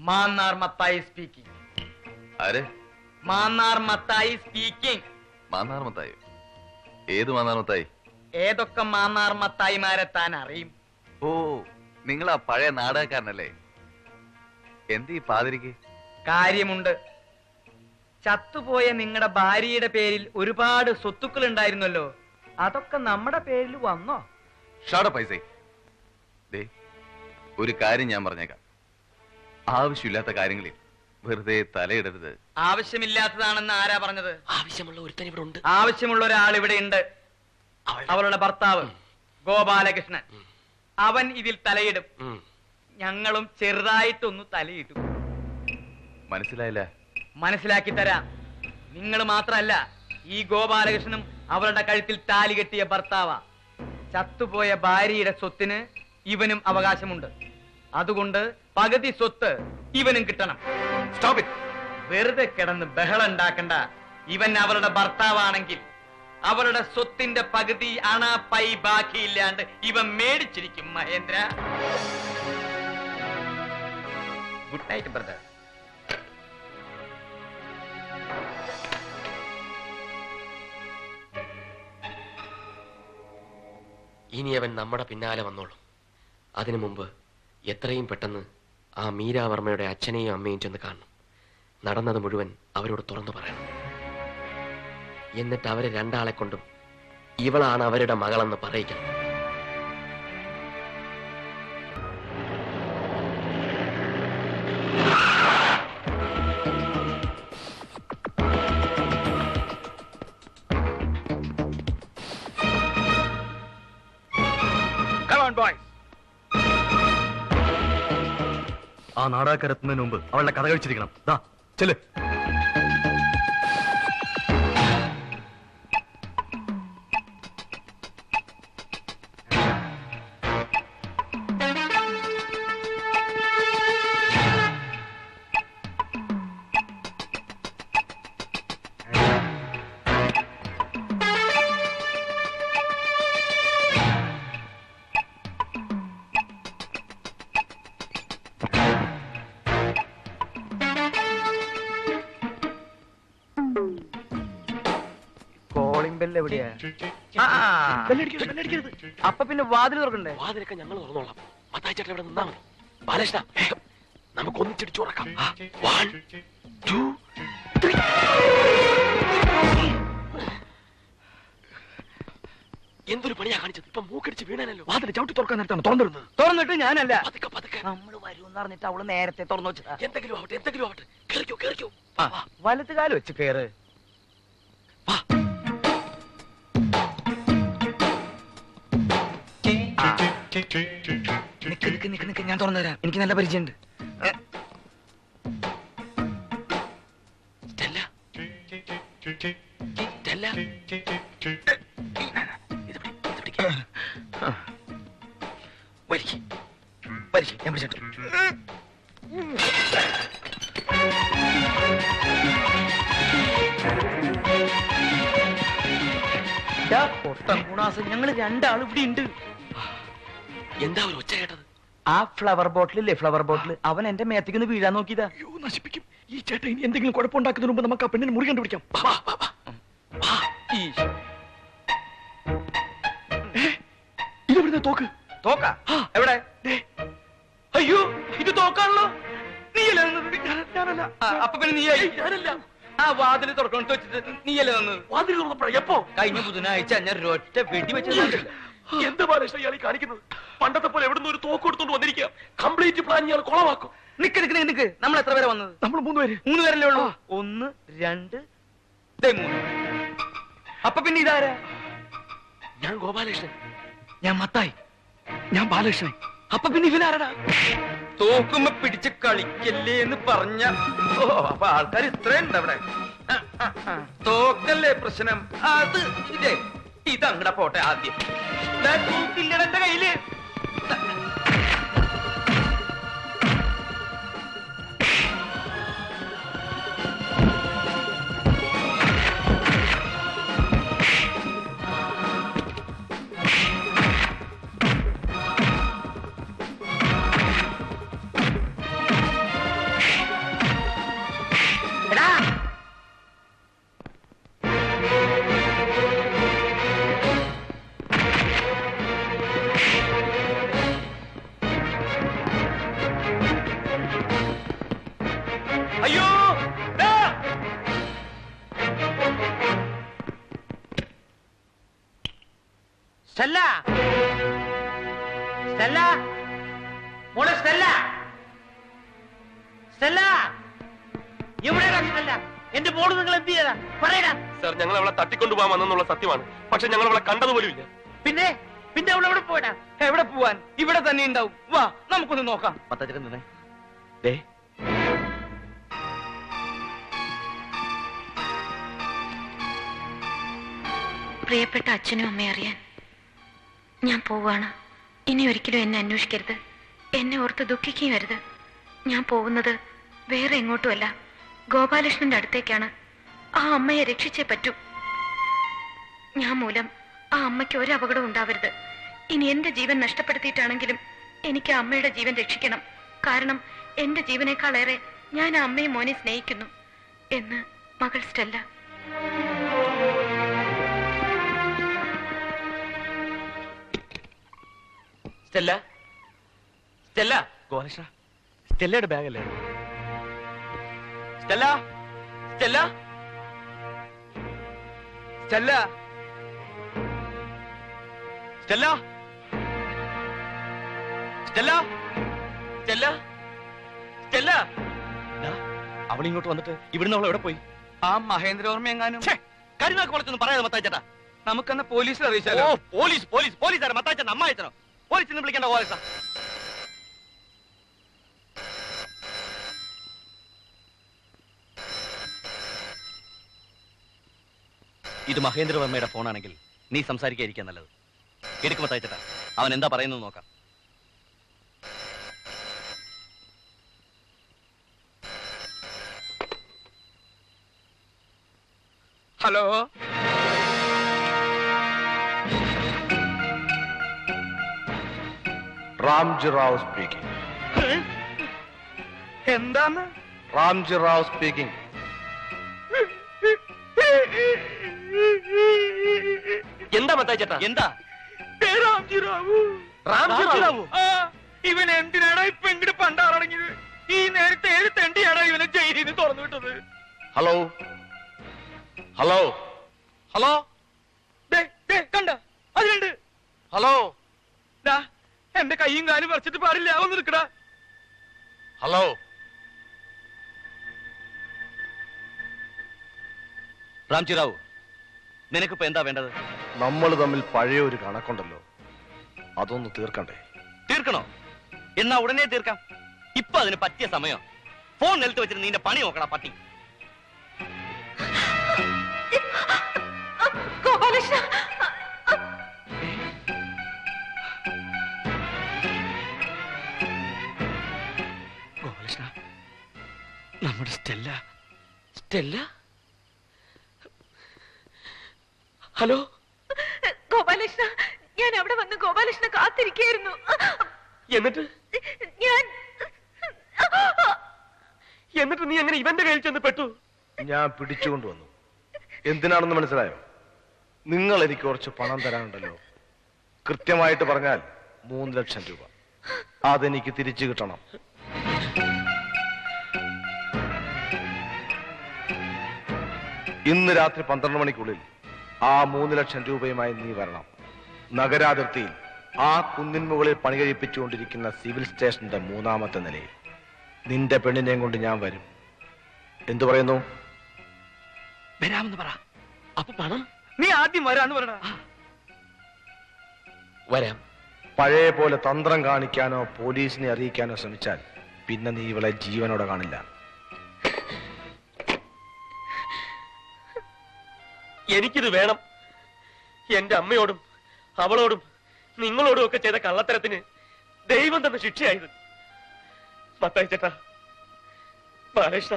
Mannar Mathai speaking. ആര്? Mannar Mathai speaking. Mannar Mathai? ഏത് മാന്നാർ മത്തായി? ഏതൊക്കെ മാന്നാർ മത്തായിമാരെ താൻ അറിയും? ഓ, നിങ്ങളാ പഴയ നാടകക്കാരനല്ലേ? എന്തീ പാതിരിക്ക്? കാര്യമുണ്ട്. ചത്തുപോയ നിങ്ങളുടെ ഭാര്യയുടെ പേരിൽ ഒരുപാട് സ്വത്തുക്കൾ ഉണ്ടായിരുന്നല്ലോ, അതൊക്കെ നമ്മുടെ പേരിൽ വന്നോ? പൈസ ഒരു കാര്യം ഞാൻ പറഞ്ഞേക്കാം, ആവശ്യമില്ലാത്ത കാര്യങ്ങളിൽ വെറുതെ തലയിടരുത്. ആവശ്യമില്ലാത്തതാണെന്ന് ആരാ പറഞ്ഞത്? ആവശ്യമുള്ള ഒരുത്തൻ ഇവിടെ ഉണ്ട്. ആവശ്യമുള്ള ഒരാൾ ഇവിടെ ഉണ്ട്. അവളുടെ ഭർത്താവ് ഗോപാലകൃഷ്ണൻ. അവൻ ഇതിൽ തലയിടും. ഞങ്ങളും ചെറുതായിട്ടൊന്ന് തലയിട്ടു. മനസ്സിലായില്ല? മനസ്സിലാക്കി തരാം. നിങ്ങൾ മാത്രല്ല, ഈ ഗോപാലകൃഷ്ണനും അവളുടെ കഴുത്തിൽ താലി കെട്ടിയ ഭർത്താവാ. ചത്തുപോയ ഭാര്യയുടെ സ്വത്തിന് ഇവനും അവകാശമുണ്ട്. അതുകൊണ്ട് പകുതി സ്വത്ത് ഇവനും കിട്ടണം. വെറുതെ കിടന്ന് ബഹളം ഉണ്ടാക്കണ്ട. ഇവൻ അവളുടെ ഭർത്താവാണെങ്കിൽ അവളുടെ സ്വത്തിന്റെ പകുതി അണ പൈ ബാക്കിയില്ലാണ്ട് ഇവൻ മേടിച്ചിരിക്കും. Mahendra, good night brother. ഇനി അവൻ നമ്മുടെ പിന്നാലെ വന്നോളും. അതിനു മുമ്പ് എത്രയും പെട്ടെന്ന് ആ മീരാവർമ്മയുടെ അച്ഛനെയും അമ്മയും ചെന്ന് കാണണം. നടന്നത് മുഴുവൻ അവരോട് തുറന്നു പറയണം. എന്നിട്ട് അവരെ രണ്ടാളെ കൊണ്ടും ഇവളാണ് അവരുടെ മകളെന്ന് പറയിക്കണം. ആ നാടകക്കരത്തുന്നതിന് മുമ്പ് അവളുടെ കഥ കഴിച്ചിരിക്കണം. ദാ ചെല്. എവിടെയാ? അപ്പൊ പിന്നെ വാതിൽ തുറക്കണ്ടേ? വാതിലൊക്കെ ഞങ്ങൾ തുറന്നോളാം. മത്തായി ചേട്ടൻ ഇവിടെ നിന്നാ മതി. ബാലകൃഷ്ണ, നമുക്ക് ഒന്നിച്ചിടിച്ചു ഉറക്കാം. 1 2 3. എന്തൊരു പണിയാ കാണിച്ചത്? ഇപ്പൊ മൂക്കടിച്ച് വീണാനല്ലോ. വാതിൽ ചവിട്ടി തുറക്കാൻ നേരത്താണ് തുറന്നിരുന്നത്. തുറന്നിട്ട് ഞാനല്ല, പതുക്കെ പതുക്കെ. നമ്മൾ വരുമെന്ന് പറഞ്ഞിട്ട് അവള് നേരത്തെ തുറന്നു വെച്ചതാ. എന്തെങ്കിലും ആവട്ടെ, എന്തെങ്കിലും ആവട്ടെ. കേറിക്കോ കേറിക്കോ. വലത്തുകാലം വെച്ച് കേറ്. നിക്ക്, ഞാൻ തുറന്നു തരാം. എനിക്ക് നല്ല പരിചയമുണ്ട്. ഞാൻ പിടിച്ചിട്ടു. ഞങ്ങള് രണ്ടാളും ഇവിടെ ഉണ്ട്. എന്താ ഒരു ഒച്ച കേട്ടത്? ആ ഫ്ലവർ ബോട്ടിലില്ലേ, ഫ്ലവർ ബോട്ടിൽ, അവൻ എന്റെ മേത്തേക്കൊന്ന് വീഴാൻ നോക്കിയതാ. നശിപ്പിക്കും ഈ ചേട്ടൻ. ഇനി എന്തെങ്കിലും കുഴപ്പമുണ്ടാക്കുന്നതിന് മുമ്പ് നമുക്ക് ആ പെണ്ണിന് മുറി കണ്ടുപിടിക്കാം. ഇതെവിടുന്ന തോക്ക്? തോക്ക എവിടെ? അയ്യോ, ഇത് തോക്കാണല്ലോ. ഞാനല്ല. അപ്പൊ പിന്നെ നീയല്ല. ആ വാതിൽ തുറക്കണം വെച്ചിട്ട് നീയല്ലേ വന്നത്? വാതിൽ തുറന്നപ്പോഴാ? എപ്പോ? കഴിഞ്ഞ ബുധനാഴ്ച ഞാൻ ഒരൊറ്റ വെടി വെച്ചില്ല. എന്ത് ബാലകൃഷ്ണ ഇയാളീ കാണിക്കുന്നത്? പണ്ടത്തെ പോലെ എവിടുന്ന് ഒരു തോക്ക് എടുത്തോണ്ട് വന്നിരിക്കുക. കംപ്ലീറ്റ് പ്ലാൻ ഇയാൾ കുളമാക്കും. നിക്ക്. നമ്മൾ എത്ര പേരെ വന്നത്? നമ്മൾ 3 പേര്. 3 പേരല്ലേ ഉള്ളൂ. 1 2 3. അപ്പൊ പിന്നെ ഇതാരാ? ഞാൻ ഗോപാലകൃഷ്ണൻ. ഞാൻ മത്തായി. ഞാൻ ബാലകൃഷ്ണൻ. അപ്പൊ പിന്നെ ഇവനാരടാ? തോക്കുമ്പോ പിടിച്ച് കളിക്കല്ലേ എന്ന് പറഞ്ഞ. ഓ, അപ്പൊ ആൾക്കാർ ഇത്രയുണ്ട് അവിടെ. തോക്കല്ലേ പ്രശ്നം? അത് ഇതങ്ങടെ പോട്ടെ. ആദ്യം തൂക്കില്ലട എന്റെ കയ്യില്. സ്റ്റെല്ല, സ്റ്റെല്ല, മോളെ സ്റ്റെല്ല, സ്റ്റെല്ല, എവിടെയാ സ്റ്റെല്ല? എന്റെ മോള് നിങ്ങൾ എന്ത് ചെയ്താ പറയടാ. സാർ, ഞങ്ങൾ അവളെ തട്ടിക്കൊണ്ടുപോകാൻ വന്നെന്നുള്ള സത്യമാണ്. പക്ഷെ ഞങ്ങൾ അവളെ കണ്ടതുപോലും ഇല്ല. പിന്നെ പിന്നെ അവൾ എവിടെ പോയടാ? എവിടെ പോവാൻ? ഇവിടെ തന്നെ ഉണ്ടാവും. വാ നമുക്കൊന്ന് നോക്കാം. മത്താച്ചേട്ടൻ നിന്നേ. ദേ, പ്രിയപ്പെട്ട അച്ഛനും അമ്മയും അറിയാൻ ഞാൻ പോവാണ്. ഇനി ഒരിക്കലും എന്നെ അന്വേഷിക്കരുത്. എന്നെ ഓർത്ത് ദുഃഖിക്കുകയും വരുത്. ഞാൻ പോകുന്നത് വേറെ എങ്ങോട്ടുമല്ല, ഗോപാലകൃഷ്ണന്റെ അടുത്തേക്കാണ്. ആ അമ്മയെ രക്ഷിച്ചേ പറ്റൂ. ഞാൻ മൂലം ആ അമ്മയ്ക്ക് ഒരു അപകടം ഉണ്ടാവരുത്. ഇനി എന്റെ ജീവൻ നഷ്ടപ്പെടുത്തിയിട്ടാണെങ്കിലും എനിക്ക് ആ അമ്മയുടെ ജീവൻ രക്ഷിക്കണം. കാരണം എന്റെ ജീവനേക്കാളേറെ ഞാൻ ആ അമ്മയും മോനെ സ്നേഹിക്കുന്നു എന്ന് മകൾ സ്റ്റെല്ല. സ്റ്റെല്ല, സ്റ്റെല്ല, ഗോപാലകൃഷ്ണ, സ്റ്റെല്ലയുടെ ബാഗല്ലേ? സ്റ്റെല്ല, സ്റ്റെല്ല, ചെല്ല സ്റ്റെല്ല, സ്റ്റെല്ല, സ്റ്റെല്ല, സ്റ്റെല്ല. അവൾ ഇങ്ങോട്ട് വന്നിട്ട് ഇവിടുന്ന് അവൾ എവിടെ പോയി? ആ മഹേന്ദ്രവർമ്മ എങ്ങാനും കരുനാക്ക് കുറച്ചൊന്നും പറയാതെ മത്താച്ചേട്ടാ. നമുക്കെന്ന് പോലീസിൽ അറിയിച്ചാലോ? പോലീസ് പോലീസ് പോലീസാണ് മത്താച്ചൻ. അമ്മ അയച്ചനോ? പോലീസിന് വിളിക്കേണ്ട ഗോപാലകൃഷ്ണ. ഇത് മഹേന്ദ്രവർമ്മയുടെ ഫോണാണെങ്കിൽ നീ സംസാരിക്കാതിരിക്കാൻ നല്ലത്. എടുക്കുമ്പോ തയ്ച്ചിട്ടാ അവൻ എന്താ പറയുന്നത് നോക്കാം. Hello, Ramji Rao speaking. എന്താന്ന്? Ramji Rao speaking. എന്താ മത്തായി ചേട്ടാ? എന്താ? രാംജി റാവു. റാംജി റാവു? ആ, ഇവൻ എന്തിനാടാ ഇപ്പൊ ഇങ്ങോട്ട് പണ്ടാറടങ്ങിയത്? ഈ നേരത്തെ ഏത് തെണ്ടിയാടാ ഇവനെ ജയിലിൽ നിന്ന് തുറന്നു വിട്ടത്? Hello? Hello? Hello? കണ്ട അതിലുണ്ട്. Hello? ദാ, എന്റെ കൈയും കാലും പറിച്ചിട്ട് പാടില്ല, ഒന്ന് നിൽക്കടാ. Hello? റാംജി റാവു, നിനക്കിപ്പോ എന്താ വേണ്ടത്? നമ്മൾ തമ്മിൽ പഴയ ഒരു കണക്കുണ്ടല്ലോ, അതൊന്ന് തീർക്കണ്ടേ? തീർക്കണോ? എന്നാ ഉടനെ തീർക്കാം. ഇപ്പൊ അതിന് പറ്റിയ സമയം. ഫോൺ നിലത്ത് വെച്ചിട്ട് നിന്റെ പണി നോക്കടാ പട്ടി. ഗോപാലകൃഷ്ണ, ഗോപാലകൃഷ്ണ, നമ്മുടെ സ്റ്റെല്ല. സ്റ്റെല്ല? ഹലോ ഗോപാലകൃഷ്ണ, ഞാൻ അവിടെ വന്ന് ഗോപാലകൃഷ്ണ കാത്തിരിക്കായിരുന്നു. എന്നിട്ട് നീ എങ്ങനെ ഇവന്റെ കയ്യിൽ ചെന്ന് പെട്ടു? ഞാൻ പിടിച്ചുകൊണ്ടുവന്നു. എന്തിനാണെന്ന് മനസ്സിലായോ? നിങ്ങൾ എനിക്ക് കുറച്ച് പണം തരാനുണ്ടല്ലോ. കൃത്യമായിട്ട് പറഞ്ഞാൽ 3 ലക്ഷം രൂപ. അതെനിക്ക് തിരിച്ചു കിട്ടണം. ഇന്ന് രാത്രി 12 മണിക്കുള്ളിൽ ആ 3 ലക്ഷം രൂപയുമായി നീ വരണം. നഗരാതിർത്തിയിൽ ആ കുന്നിൻ മുകളിൽ പണി കഴിപ്പിച്ചുകൊണ്ടിരിക്കുന്ന സിവിൽ സ്റ്റേഷന്റെ 3-ാമത്തെ നിലയിൽ നിന്റെ പെണ്ണിനെയും കൊണ്ട് ഞാൻ വരും. എന്തു പറയുന്നു? വരാമെന്ന് പറ. അപ്പൊ പണം? നീ ആദ്യം വരാന്ന് പറടാ. വരാം. പഴയ പോലെ തന്ത്രം കാണിക്കാനോ പോലീസിനെ അറിയിക്കാനോ ശ്രമിച്ചാൽ പിന്നെ നീ ഇവളെ ജീവനോടെ കാണില്ല. എനിക്കിത് വേണം. എന്റെ അമ്മയോടും അവളോടും നിങ്ങളോടും ഒക്കെ ചെയ്ത കള്ളത്തരത്തിന് ദൈവം തന്ന ശിക്ഷയായത്. മത്തായി ചേട്ടാ, ബാലകൃഷ്ണ,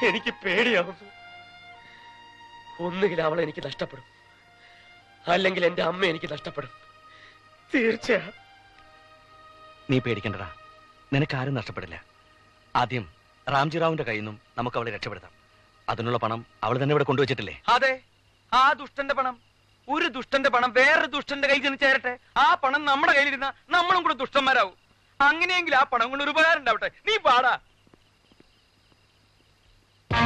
എനിക്ക് പേടിയാവുന്നു. ഒന്നുകിൽ അവളെ എനിക്ക് നഷ്ടപ്പെടും, അല്ലെങ്കിൽ എന്റെ അമ്മ എനിക്ക് നഷ്ടപ്പെടും. തീർച്ചയാ. നീ പേടിക്കണ്ടടാ, നിനക്കാരും നഷ്ടപ്പെടില്ല. ആദ്യം റാംജി റാവുന്റെ കയ്യിൽ നിന്നും നമുക്ക് അവളെ രക്ഷപ്പെടുത്താം. അതിനുള്ള പണം അവൾ തന്നെ ഇവിടെ കൊണ്ടുവച്ചിട്ടില്ലേ? അതെ, ആ ദുഷ്ടന്റെ പണം. ഒരു ദുഷ്ടന്റെ പണം വേറൊരു ദുഷ്ടന്റെ കയ്യിൽ ചെന്ന് ചേരട്ടെ. ആ പണം നമ്മുടെ കയ്യിലിരുന്ന നമ്മളും കൂടെ ദുഷ്ടന്മാരാവും. അങ്ങനെയെങ്കിൽ ആ പണം കൊണ്ട് ഒരു ഉപകാരം ഉണ്ടാവട്ടെ. നീ പാടാ.